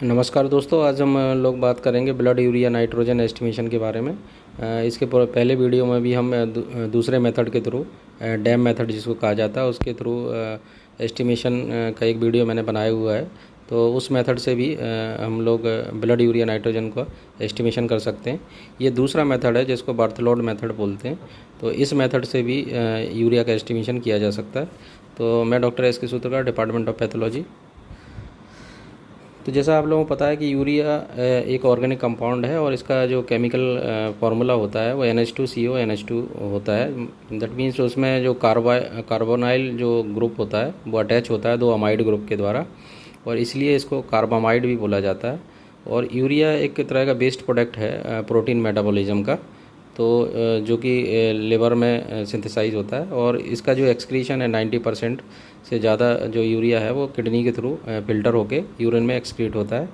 नमस्कार दोस्तों, आज हम लोग बात करेंगे ब्लड यूरिया नाइट्रोजन एस्टिमेशन के बारे में। इसके पहले वीडियो में भी हम दूसरे मेथड के थ्रू, डैम मेथड जिसको कहा जाता है, उसके थ्रू एस्टिमेशन का एक वीडियो मैंने बनाया हुआ है। तो उस मेथड से भी हम लोग ब्लड यूरिया नाइट्रोजन का एस्टिमेशन कर सकते हैं। ये दूसरा मेथड है जिसको बर्थलोड मेथड बोलते हैं। तो इस मेथड से भी यूरिया का एस्टिमेशन किया जा सकता है। तो मैं डॉक्टर एस के सूत्रकार, डिपार्टमेंट ऑफ पैथोलॉजी। तो जैसा आप लोगों को पता है कि यूरिया एक ऑर्गेनिक कंपाउंड है और इसका जो केमिकल फार्मूला होता है वो NH2CO NH2 होता है। दैट मीन्स उसमें जो कार्बोनाइल जो ग्रुप होता है वो अटैच होता है दो अमाइड ग्रुप के द्वारा, और इसलिए इसको कार्बामाइड भी बोला जाता है। और यूरिया एक तरह का बेस्ड प्रोडक्ट है प्रोटीन मेटाबॉलिज्म का, तो जो कि लिवर में सिंथेसाइज होता है। और इसका जो एक्सक्रीशन है 90% से ज़्यादा जो यूरिया है वो किडनी के थ्रू फ़िल्टर होके यूरिन में एक्सक्रीट होता है।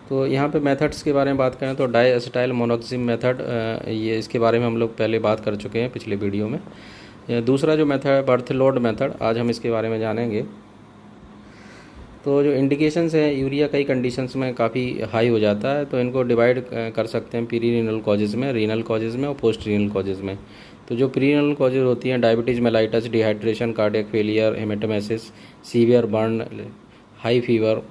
तो यहाँ पे मेथड्स के बारे में बात करें तो डाई एसिटाइल मोनोक्सिम मेथड, ये इसके बारे में हम लोग पहले बात कर चुके हैं पिछले वीडियो में। दूसरा जो मेथड है बर्थलोड मेथड, आज हम इसके बारे में जानेंगे। तो जो इंडिकेशंस हैं, यूरिया कई कंडीशंस में काफ़ी हाई हो जाता है, तो इनको डिवाइड कर सकते हैं प्री रीनल कॉजेज़ में, रीनल कॉजेज़ में और पोस्ट रीनल कॉजेज़ में। तो जो प्री रीनल कॉजेज़ होती हैं, diabetes mellitus, dehydration, cardiac failure, haematemesis, severe burn, high fever.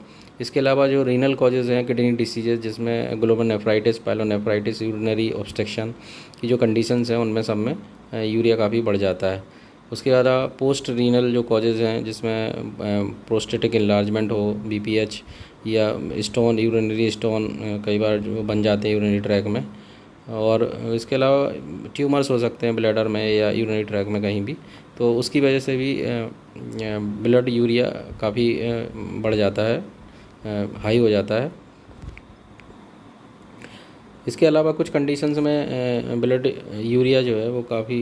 इसके अलावा जो रीनल कॉजेज़ हैं, किडनी डिसीजेज जिसमें ग्लोमेरुलनेफ्राइटिस, पायलोनेफ्राइटिस, यूरिनरी ऑब्स्ट्रक्शन की जो कंडीशंस हैं उनमें सब में यूरिया काफ़ी बढ़ जाता है। उसके अलावा पोस्ट रीनल जो कॉजेज़ हैं जिसमें प्रोस्टेटिक इन्लार्जमेंट हो, BPH या स्टोन, यूरिनरी स्टोन कई बार जो बन जाते हैं यूरिनरी ट्रैक में। और इसके अलावा ट्यूमर्स हो सकते हैं ब्लैडर में या यूरिनरी ट्रैक में कहीं भी, तो उसकी वजह से भी ब्लड यूरिया काफ़ी बढ़ जाता है, हाई हो जाता है। इसके अलावा कुछ कंडीशंस में ब्लड यूरिया जो है वो काफ़ी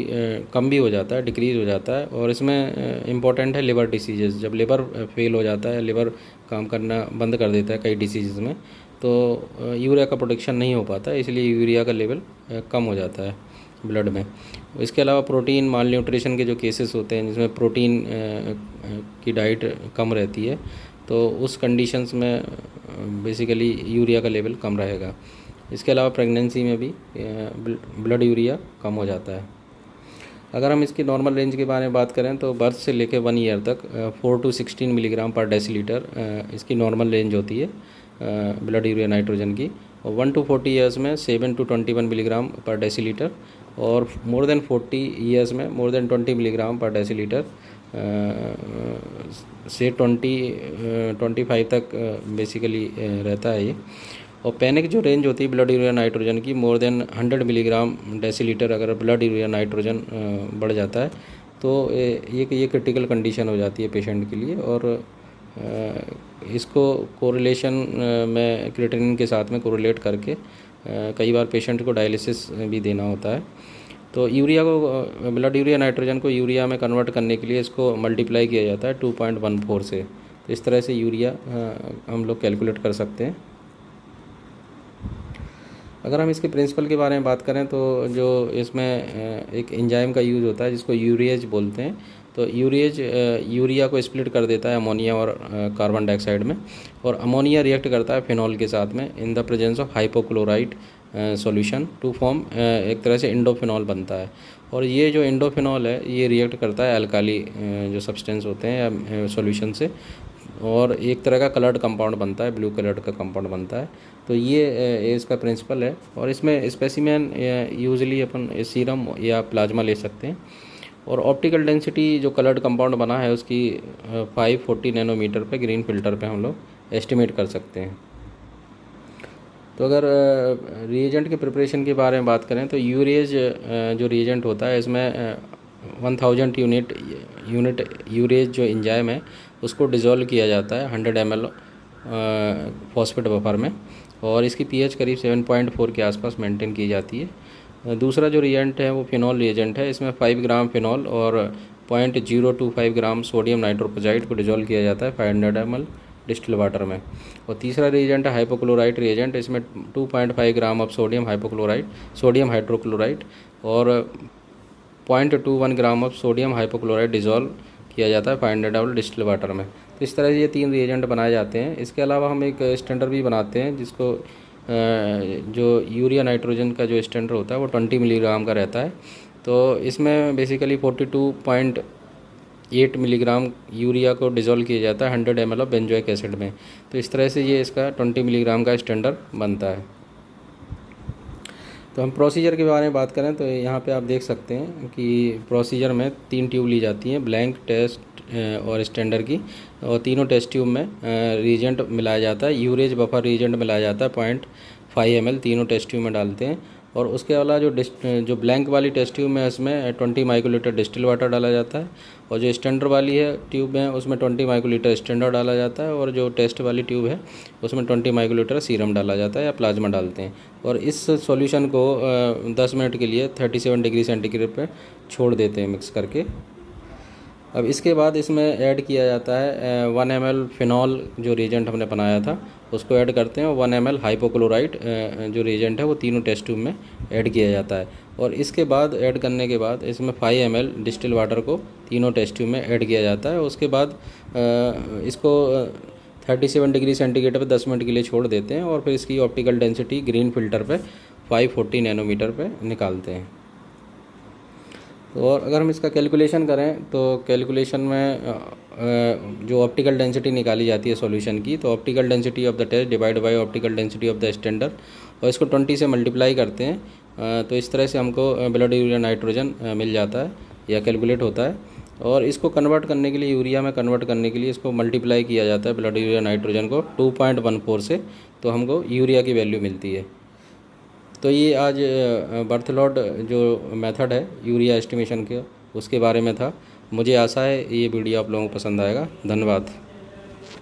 कम भी हो जाता है, डिक्रीज़ हो जाता है। और इसमें इम्पॉर्टेंट है लिवर डिसीजेज़। जब लिवर फेल हो जाता है, लिवर काम करना बंद कर देता है कई डिसीज़ में, तो यूरिया का प्रोडक्शन नहीं हो पाता, इसलिए यूरिया का लेवल कम हो जाता है ब्लड में। इसके अलावा प्रोटीन माल न्यूट्रिशन के जो केसेस होते हैं जिसमें प्रोटीन की डाइट कम रहती है, तो उस कंडीशंस में बेसिकली यूरिया का लेवल कम रहेगा। इसके अलावा प्रेगनेंसी में भी ब्लड यूरिया कम हो जाता है। अगर हम इसकी नॉर्मल रेंज के बारे में बात करें तो बर्थ से लेकर 1 ईयर तक 4 to 16 मिलीग्राम पर डेसीलीटर इसकी नॉर्मल रेंज होती है ब्लड यूरिया नाइट्रोजन की। और 1 to 40 ईयर्स में 7 to 21 मिलीग्राम पर डेसीलीटर, और मोर देन 40 ईयर्स में मोर देन 20 मिलीग्राम पर डेसीलीटर से 25 तक बेसिकली रहता है ये। और पैनिक जो रेंज होती है ब्लड यूरिया नाइट्रोजन की, मोर देन 100 मिलीग्राम डेसीलीटर अगर ब्लड यूरिया नाइट्रोजन बढ़ जाता है तो ये क्रिटिकल कंडीशन हो जाती है पेशेंट के लिए। और इसको कोरिलेशन में क्रिएटिनिन के साथ में कोरिलेट करके कई बार पेशेंट को डायलिसिस भी देना होता है। तो यूरिया को, ब्लड यूरिया नाइट्रोजन को यूरिया में कन्वर्ट करने के लिए इसको मल्टीप्लाई किया जाता है 2.14 से। तो इस तरह से यूरिया हम लोग कैलकुलेट कर सकते हैं। अगर हम इसके प्रिंसिपल के बारे में बात करें तो जो इसमें एक एंजाइम का यूज़ होता है जिसको यूरिएज बोलते हैं। तो यूरिएज यूरिया को स्प्लिट कर देता है अमोनिया और कार्बन डाइऑक्साइड में, और अमोनिया रिएक्ट करता है फिनॉल के साथ में in the presence of hypochloride solution to form एक तरह से इंडोफिनॉल बनता है। और ये जो इंडोफिनॉल है ये रिएक्ट करता है अल्काली जो सब्सटेंस होते हैं सॉल्यूशन से, और एक तरह का कलर्ड कंपाउंड बनता है, ब्लू कलर्ड का कंपाउंड बनता है। तो ये इसका प्रिंसिपल है। और इसमें स्पेसिमेन यूजुअली अपन सीरम या प्लाज्मा ले सकते हैं। और ऑप्टिकल डेंसिटी जो कलर्ड कंपाउंड बना है उसकी 540 नैनोमीटर पे ग्रीन फिल्टर पे हम लोग एस्टिमेट कर सकते हैं। तो अगर रिएजेंट के प्रिपरेशन के बारे में बात करें तो यूरेज जो रिएजेंट होता है इसमें 1000 यूनिट यूरेज जो एंजाइम है उसको डिज़ोल्व किया जाता है 100 ml फॉस्फेट बफर में, और इसकी pH करीब 7.4 के आसपास मेंटेन की जाती है। दूसरा जो रिएजेंट है वो फिनॉल रिएजेंट है। इसमें 5 ग्राम फिनॉल और 0.025 ग्राम सोडियम नाइट्रोपोजाइड को डिज़ोल्व किया जाता है 500 ml डिस्टिल वाटर में। और तीसरा रिएजेंट है हाइपोक्लोराइड रिएजेंट। इसमें 2.5 ग्राम ऑफ सोडियम हाइड्रोक्लोराइड और 0.21 gram of sodium hypochloride dissolve किया जाता है 500 ml डिस्टिल वाटर में। तो इस तरह से ये 3 रिएजेंट बनाए जाते हैं। इसके अलावा हम एक स्टैंडर्ड भी बनाते हैं जिसको जो यूरिया नाइट्रोजन का जो स्टैंडर्ड होता है वो 20 मिलीग्राम का रहता है। तो इसमें बेसिकली 42.8 मिलीग्राम यूरिया को डिज़ोल्व किया जाता है 100 ml ऑफ बेंजोइक एसिड में। तो इस तरह से ये इसका 20 मिलीग्राम का स्टैंडर्ड बनता है। तो हम प्रोसीजर के बारे में बात करें तो यहाँ पे आप देख सकते हैं कि प्रोसीजर में 3 ट्यूब ली जाती हैं, ब्लैंक, टेस्ट और स्टैंडर्ड की, और तीनों टेस्ट ट्यूब में रीजेंट मिलाया जाता है, यूरेज बफर रीजेंट मिलाया जाता है 0.5 ml तीनों टेस्ट ट्यूब में डालते हैं। और उसके अलावा जो ब्लैंक वाली टेस्ट ट्यूब में इसमें 20 माइक्रोलीटर डिस्टिल वाटर डाला जाता है, और जो स्टैंडर्ड वाली है ट्यूब है उसमें 20 माइक्रोलीटर स्टैंडर्ड डाला जाता है, और जो टेस्ट वाली ट्यूब है उसमें 20 माइक्रोलीटर सीरम डाला जाता है या प्लाज्मा डालते हैं। और इस सॉल्यूशन को 10 मिनट के लिए 37 डिग्री सेंटीग्रेड पर छोड़ देते हैं मिक्स करके। अब इसके बाद इसमें ऐड किया जाता है 1 ml फिनॉल, जो रिएजेंट हमने बनाया था उसको ऐड करते हैं, और 1 ml हाइपोक्लोराइड जो रिएजेंट है वो तीनों टेस्ट ट्यूब में ऐड किया जाता है। और इसके बाद ऐड करने के बाद इसमें 5 ml डिस्टिल वाटर को तीनों टेस्ट ट्यूब में ऐड किया जाता है। उसके बाद इसको 37 डिग्री सेंटीग्रेड पर 10 मिनट के लिए छोड़ देते हैं, और फिर इसकी ऑप्टिकल डेंसिटी ग्रीन फिल्टर पे 540 नैनोमीटर पे निकालते हैं। और अगर हम इसका कैलकुलेशन करें तो कैलकुलेशन में जो ऑप्टिकल डेंसिटी निकाली जाती है सॉल्यूशन की, तो optical density of the test divide by optical density of the standard, और इसको 20 से मल्टीप्लाई करते हैं। तो इस तरह से हमको ब्लड यूरिया नाइट्रोजन मिल जाता है या कैलकुलेट होता है। और इसको कन्वर्ट करने के लिए, यूरिया में कन्वर्ट करने के लिए इसको मल्टीप्लाई किया जाता है ब्लड यूरिया नाइट्रोजन को 2.14 से, तो हमको यूरिया की वैल्यू मिलती है। तो ये आज बर्थलॉट जो मेथड है यूरिया एस्टिमेशन के, उसके बारे में था। मुझे आशा है ये वीडियो आप लोगों को पसंद आएगा। धन्यवाद।